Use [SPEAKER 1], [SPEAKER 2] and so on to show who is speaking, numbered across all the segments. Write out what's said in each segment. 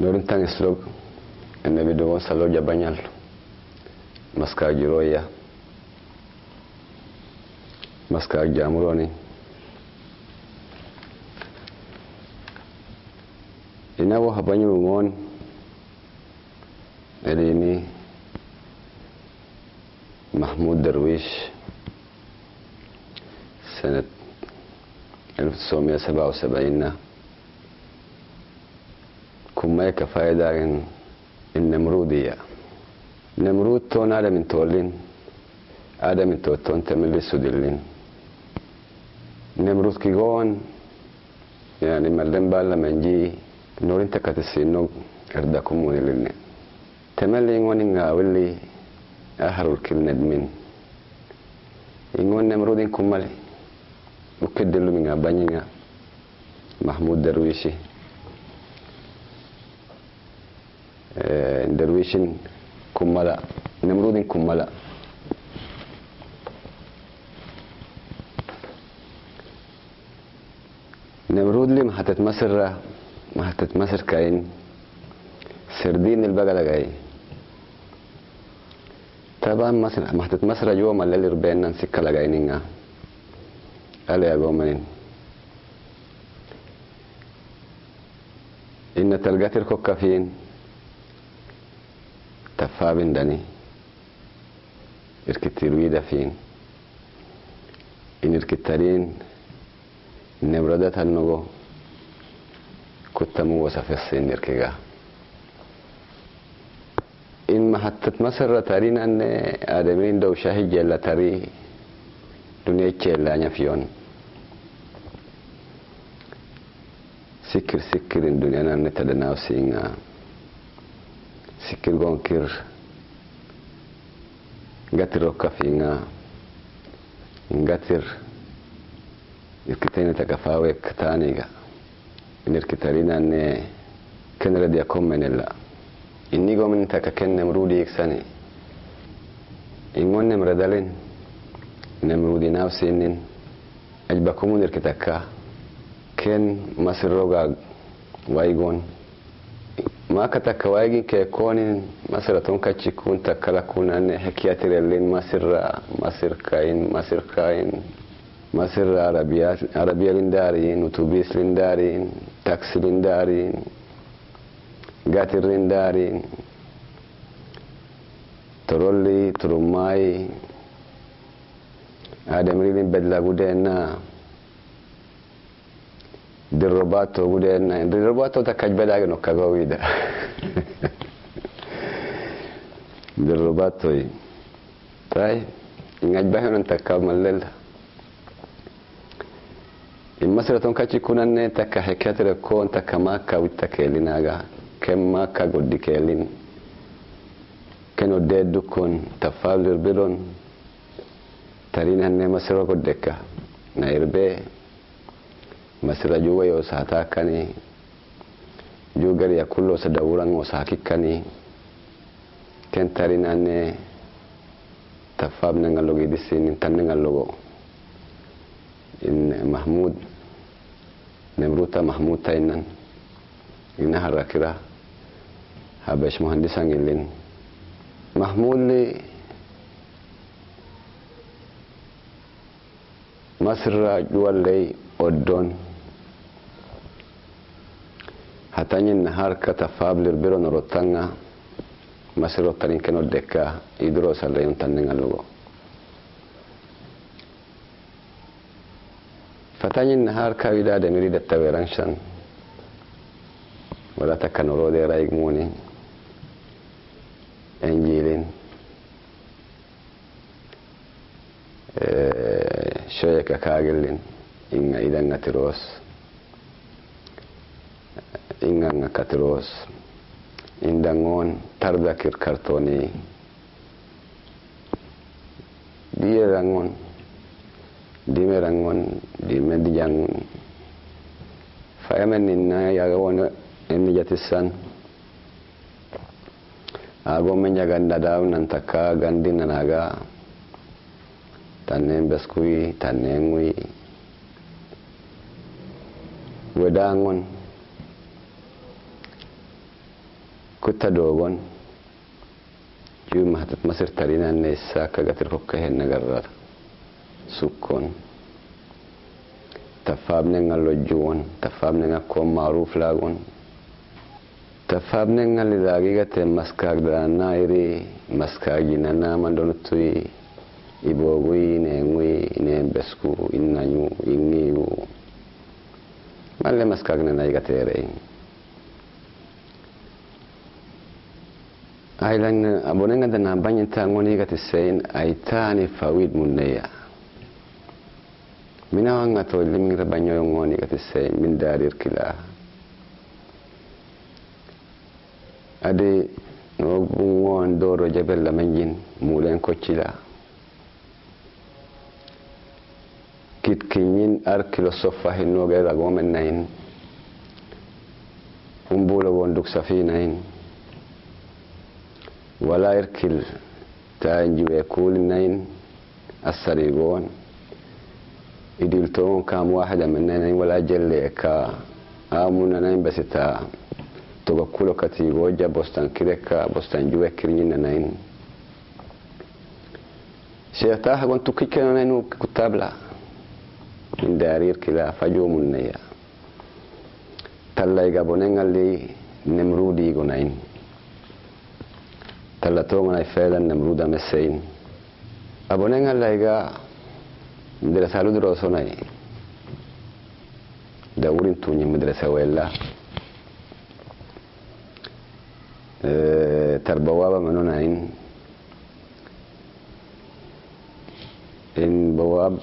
[SPEAKER 1] norin tan slog annabi do salo jabanyal maska jiroya maska jamuroni inawo habanyu ngon elini محمود درويش سنة 1977 كما كفايدة النمرودية نمرود تون آدم من تولين آدم من توتون تملي سودلين نمرود كيغون يعني ملدن بالا منجي نورين تكاتسينو اردكم ونلين تملي ngoni ngawili aharul kil nadmin ingon namrudin kumale ukedelu minga banyinga mahmud darwishi darwishin kumala namrudin kumala namrud li mahatat masr kain sardin البقلة جاي طبعا محطة مصر يوم اللي ربنا نسكة لجاينينا قال يا جومنين إن تلقات الكوكا فين تفابين داني إركتيرويدا فين إن إركتارين نبردات النغو كتمو وصفصين إركيغا إن محطة مصر تارين أن آدمين دو شاهي جيلا تاري دنيا جيلا نفيون سكر إن دنيا نتدناو سينا سكر غنكر غاتر وكافينا غاتر إركتين تكفاوي كتانيغا إن إركتارين أن كن ردي أكون من الله inni gomin taka ken namrudi iksani ingon namradalin namrudi nafsinin ajbakumun irkitaka ken masroga waigon ma kataka waigi ke konin masratun kachikun takala kunan hakiyatirelin masir arabiya lindarin utubis lindarin taksi lindarin gatirin darin torolli turumai adamirin bedla gudena dirrobato gudena dirrobato takajbela no kagawida dirrobato tai ngajbahan takamallela immasraton kachikunan takahekatre kon takamaka witakelinaga كما كقول ديكالين كانوا ديدكون تفاعل بلون ترين هن مسرة قدكة نايربي مسرة جوا يوساتا كني جوجر يأكلوا سدوران وساكي كني كان ترين هن تفاعل نعلوجي ديسين تنعلوجو إن محمود نمروتا محمود تاينن إنها الراكرة habash muhandisan ilin mahmud li masra juwalay oddon hatanyin nahar kata fablir biron rotanga masro tarin keno deka idro salayon tanninga lugo fatanyin nahar kawida da mirida taweranshan wala takanoro de raig muni انجيلين شيكا كاغلين إن إذا نتروس إن نكتروس إن دعون تربكير كرتوني دي رانون دي مرانون دي مديان فأمن إننا يعون إن جتسان Ago menjaga daun nantaka gandin nanaga tanem beskui tanengui wedangon كنت دوغون يوم هتت مصر ترينا النساء كغتر كهن نغرر سكون تفابنا اللجون تفابنا كون معروف لاغون تفابنا اللي لاغيغة مسكاك دانا إري مسكاكينا نامان دونتوي إبوغوي نينوي نينبسكو إنانيو إنيو مالي مسكاكنا نايغة تيرين ailan abonenga dana banyin tangoni gati sein aitani fawid munneya mina wanga to limira banyo ngoni gati sein min darir kila ade no bungon doro jabella manjin mulen kochila kit kinyin arkilo sofa hinno ga gomen nain umbulo wonduk safinain ولا يركل تانجو يقول نين السريقون يدلتون كام واحدة من نين ولا جليكا آمونا نين بس تا تقولوا كتيجوجا بستان كيركا بستان جوا كرينا نين شيختا هقول تكيكنا نين كتابلا من دارير كلا فجو من نيا تلا يجابونين اللي نمرودي يقولين تلاتون أي فعلا نمرودا مسين أبونين الله إيجا مدرسة لدروسوناي داورين توني مدرسة ولا تربوابا منوناين إن بواب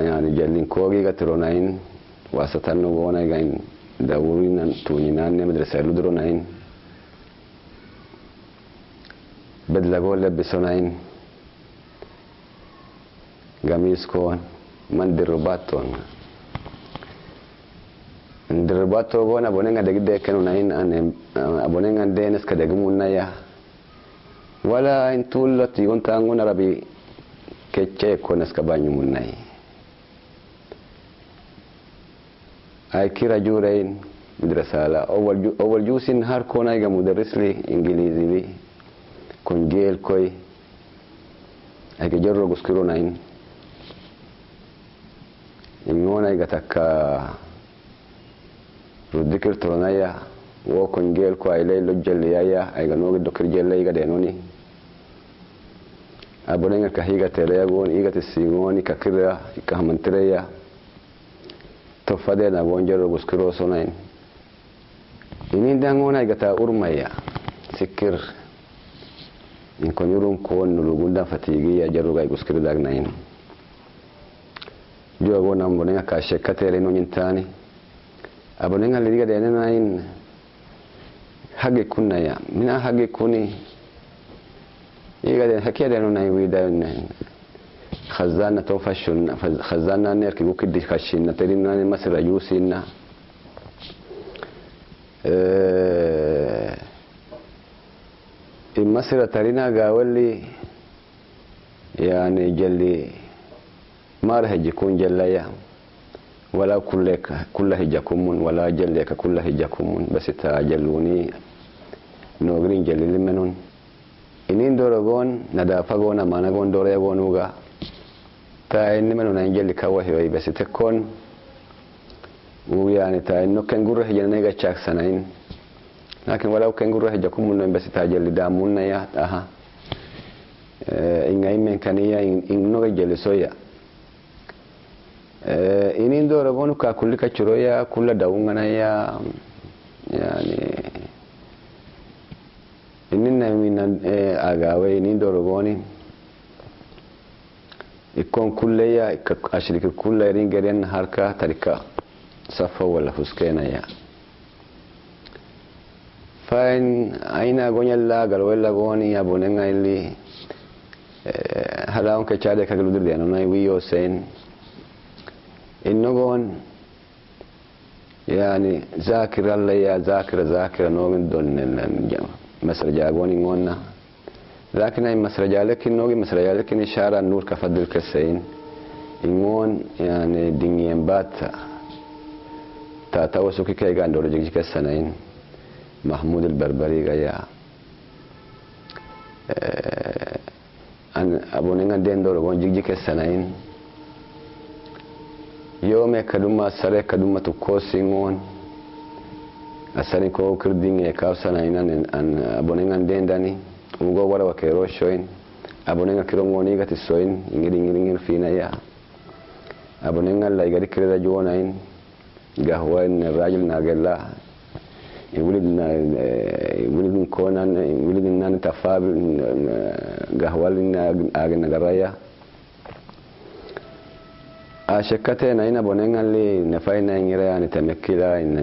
[SPEAKER 1] يعني جالين كوغي كتروناين واسطانو بوناي جاين داورين توني نان مدرسة لدروناين بدل أقول لبسونين قميص كون من درباتون درباتو كون أبونين عندك ده كانوا ناين أبونين عندنا ناس كده جمونا يا ولا إن طول تيجون تانغون ربي كتشي كون ناس كبانيو مناي أي كيرا جورين مدرسة لا أول جوسين هار كون أيجا مدرس لي إنجليزي لي kon gel koy ay ke jorro guskiro nayin ingona ay gataka rudikir tronaya wo kon gel ko ay lay lojjel yaya ay ga nogi dokir jelle ga denoni abonenga ka higa tere yagon iga tisingoni ka kira ka hamantreya to fade na gonjero guskiro sonayin ini dangona ay gata urmaya sikir in konyurun ko nulugunda fatigi ya jaruga iguskiri dagnain jo gona mbonenga ka shekatele no nyintani abonenga liga de nain hage kunna ya mina hage kuni iga de hakiya no nay wida khazana to fashun khazana ner ki gukidi khashin terina masra yusina المسيرة ترينا قاولي يعني جلي ما رح يكون جلايا ولا كل هجاكمون ولا جليك كل هجاكمون بس تاجلوني نوغرين جلي لمنون إنين دورغون ندافعون ما نقول دوريغونوغا تا إني منون أنجلي كواهي بس تكون ويعني تا إنه كان قرر هجانيغا تشاك سنين لكن ولو كان قرر هجاكم من بس تاجل دامونا يا أها إن أيمن كانيا إن نوع جل سويا إنين دور بونو كل كشرويا كل داونا يا يعني إننا من أجاوي إنين دور بوني يكون كل يا أشريك كل رينجرين هاركا تريكا صفا ولا فسكينا يا فإن أين أقول الله قالوا ولا قوني أبوننا اللي هلاهم كشادة كقولوا دريانو ناي ويو سين إنه قون يعني ذاكر الله يا ذاكر نوعين دون مسر جاقوني قونا لكن أي مسر جالك نوعي مسر جالك إشارة نور كفدل كسين إنون يعني دنيا بات تاتوسو كي كان دور جيك السنين محمود البربري غيا an abonenga dendoro gon jigjike sanain yome kaduma sare kaduma to kosingon asani ko kirdinge ka sanain an abonenga dendani ugo wara wa kero shoin abonenga kirongoni gati soin ngiri fina ya abonenga la igari kireda jonain gahwan rajul nagella ولد كونان ولد نان تفاب قهوالنا أجن جرايا أشكتنا هنا بونين اللي نفاينا إنجرا يعني تمكيلا إن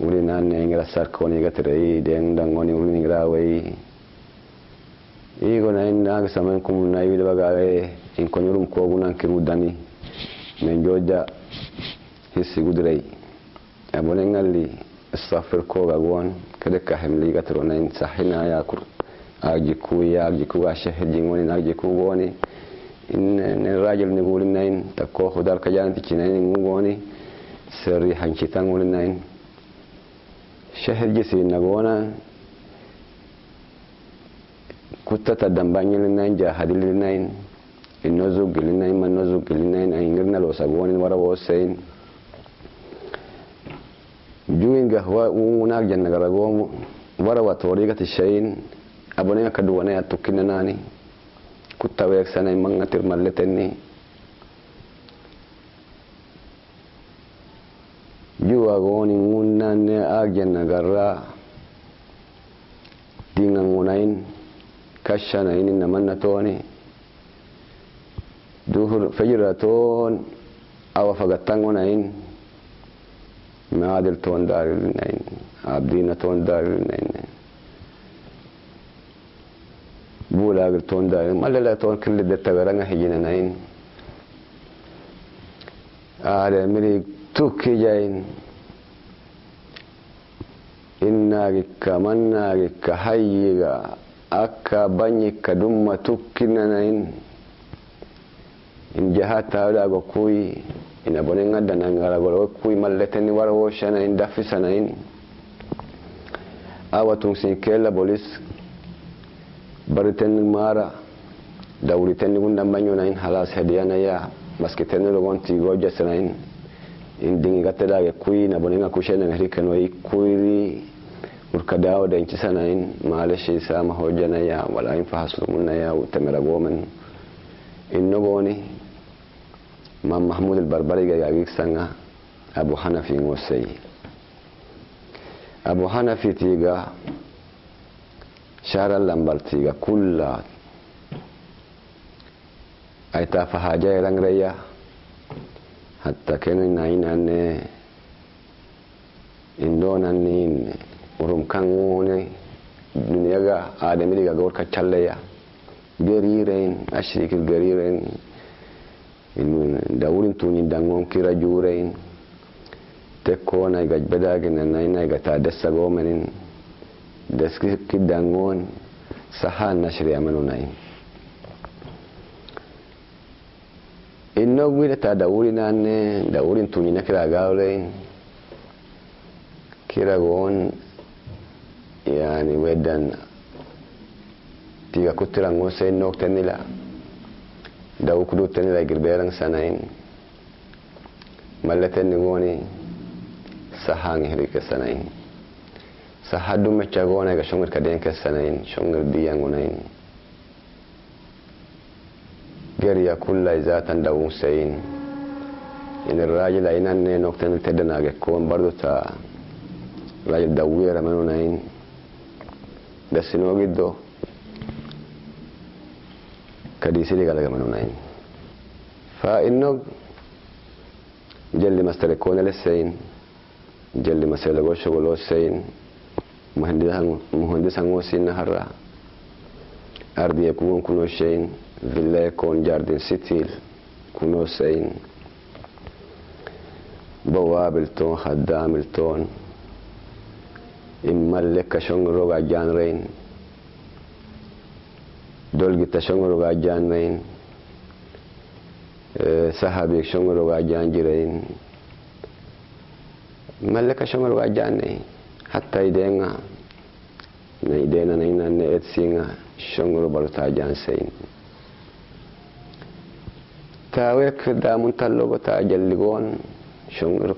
[SPEAKER 1] ولد نان إنجرا ساركوني قتري دين دعوني ولد إنجرا وي إيقونا إن ناقص منكم نايل بقى إن كونيرم كوغونا كروداني من جوجا هسي قدري أبونين اللي الصفر كوغا وان كدك حملي قترونين صحينا ياكل أجيكو أشهد جينوني أجيكو واني إن الراجل نقول إنين تكو خدار كجان تكينين نقولي سري حنشتان نقول إنين شهد جسي نقونا كنت تدنباني لنين جاهد لنين النزوق لنين من نزوق لنين أينغرنا لو سقواني ورا وسين جوين قهوة وناك جنة قرقوم وروا طريقة الشيء أبوني كدواني أتوكينا ناني كنت ويك سنة من غتر ملتني جوا غوني وناني آك جنة قرى دينا غونين كشانا إني نمنا توني دوهر فجراتون أو فقطان غونين معادل تون دار لنين عبدين تون دار لنين بولا تون دار ما لا تون كل ده تغرنا هجينا نين على مري توكي جاين إنك كمنك كهيجا أكا بني كدم توكينا نين إن جهات هذا بكوي إن أبونين عندنا نقول كوي ملتني ورا وشنا إن دافي سنين أو تونسين كلا بوليس بريتن مارا دولتين قلنا بنيونا إن خلاص هدينا يا بس كتير لقون تيجوا جسنا إن دين قتلا كوي نبونين كوشنا نهريكن وي كوي وركداو ده إنت سنة إن معلش سامح وجنا يا ولا إن فحصلنا يا وتمرقوا من إن نقولي مام محمود البربري جايك سنة أبو حنفي موسي أبو حنفي تيجا شهر اللمبر تيجا كلها أيتها حاجة رنگريا حتى كانوا ناين أن إندون أنين ورم كانوني دنيا جا آدمي جا غور كتشليا غريرين أشريك الغريرين إن داولين توني دعوم كيرا جورين تكون أي قد بدأ إن ناينا قد تادس قومين دسك كدعون سحان نشري أمانو ناين إنه ويدا تداولين أن داولين توني نكرا قاولين كيرا قون يعني ودان تيجا كتير نغوسين نوكتني لا داو كدو تاني لا غربيران سنين ملتن نغوني سحان هريك سنين سحدو مچاغونا ga shongar kadeen ka sanayn shongar biyan gunayn gariya kulla izatan dawu sayin in الراجل aynan ne noktan tedana ga ko bardo ta rajul dawira manunayn dasino giddo كديسي لي قالك منو ناين فإنه جل مستركون للسين جل مسألة شغل السين مهندس هنوسين نهرة أرضي يكون كنو شين فيلا يكون جاردين سيتيل كنو سين بوابل تون خدام التون إما لك شنغرو جان رين دول جت شنغرو جان رين صحابي شنغرو جان جرين ملك شنغرو جان حتى يدينا na idena na ina ne etsinga shongro baruta jansein tawek damun tallogo ta jalligon shongir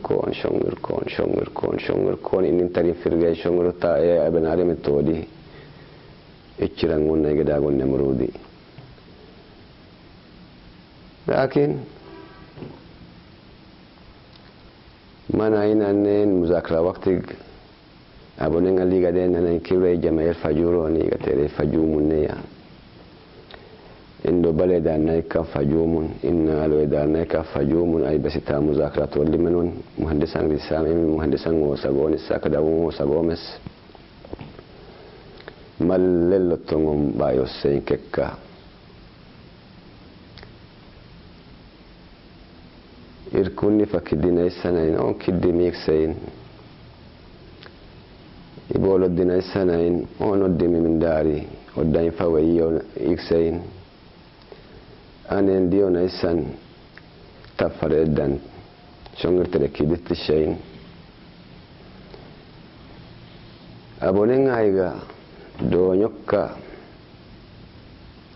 [SPEAKER 1] kon inin tari firge shongro ta e abenare metodi ichirangun na gedagon nemrudi lakin mana ina nen muzakra waqtig abonen aliga den na kibre jamael fajuro ni gatere fajumun ne ya indo baleda na ka fajumun inna alweda na ka fajumun ay basita muzakra to limenon muhandisan risami muhandisan wasagoni sakada wasagomes mallel tongom bayo sen kekka irkunni fakidina isanain on kiddi miksain ibolo dina isanain on oddimi min dari oddain fawayiyo iksain anen diyo na isan tafare dan shongirtere kiditti shain abonen aiga do nyokka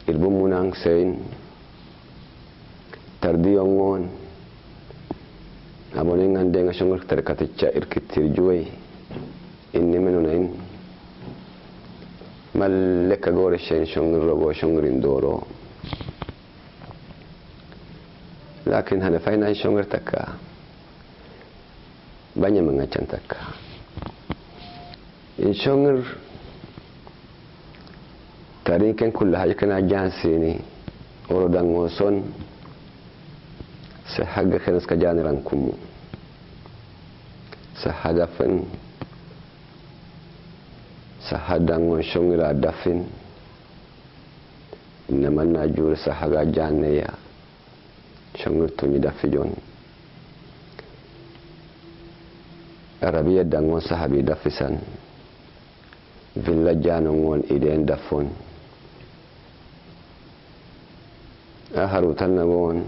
[SPEAKER 1] irbumunan sein tardiyo ngon abonen ande nga shongirtere katicha irkitir juway inni menunain malleka gore shain shongirrogo shongirin doro lakin hana faina shongir takka banya mengacan takka in shongir tariken kulla hajkana jansini oro dango son se hagga kenas ka janiran kumu se hadafin se hadango shongira dafin innaman najur se haga janneya shongir tuni dafijon arabiya dangon sahabi dafisan villa janongon iden dafon aharu tannagon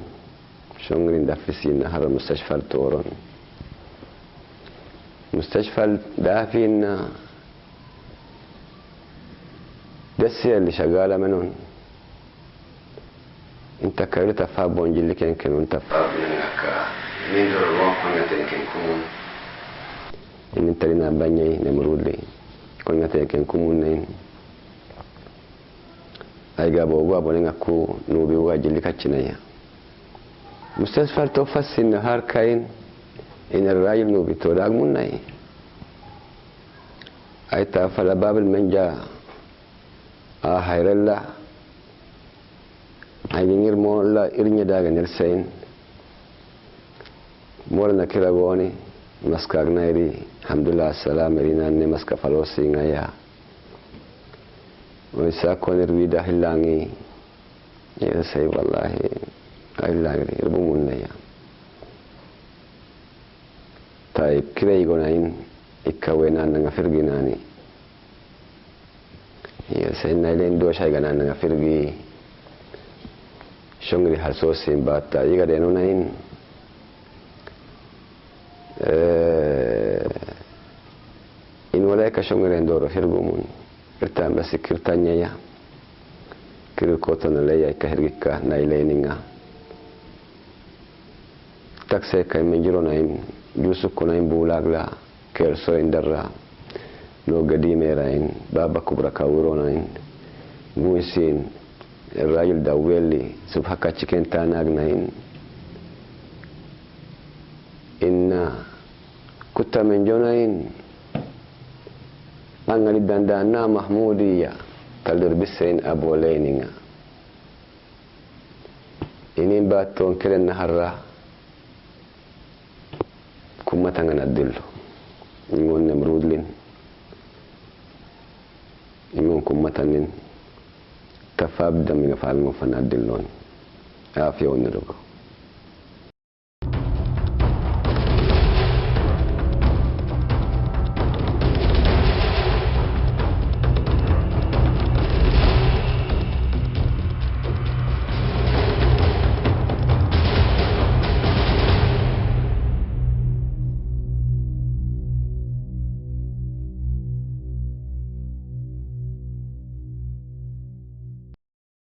[SPEAKER 1] shongirin dafisin har mustashfal toron mustashfal dafin dasiya li shagala menon inta karita fabon jilliken kenun tafabinaka min doro kongaten ken kumun in tarina banyai nemrudli kongaten ken kumun nen ay gabo bonen akku nubi wajili kaccinaya mustasfar to fassin har kain in arrayil nubi to dagmun nay ay ta fala babul manja a hayralla ay ngir mo la irnya daga nirsain morna kira goni maska gnairi alhamdulillah salam rina ne maska falosi ngaya o isa konir wida hilangi ya sai wallahi ay lagri rubumun ya tay kira igonain ikawena nga firginani ya sai nailen do shay gana nga firgi shongri hasosin bata iga de nunain in walaika shongri ndoro firgumun irtan basikirtanya ya kiru kotona leya ka hirgika naileninga takse kay menjiro naim yusuf kunaim bulagla kerso indarra no gadime rain baba kubra kawuro nain muisin الراجل داويلي سبحكا تشكين تاناغنين إن كنت من جونين أنغني داندانا محمودية تلدر بسين أبو لينينا إنين باتون كرن نهارا كما تنغن الدلو إنغون نمرود لين إنغون كما تنين تفاب دمي فعل مفنا الدلون عافية ونرغو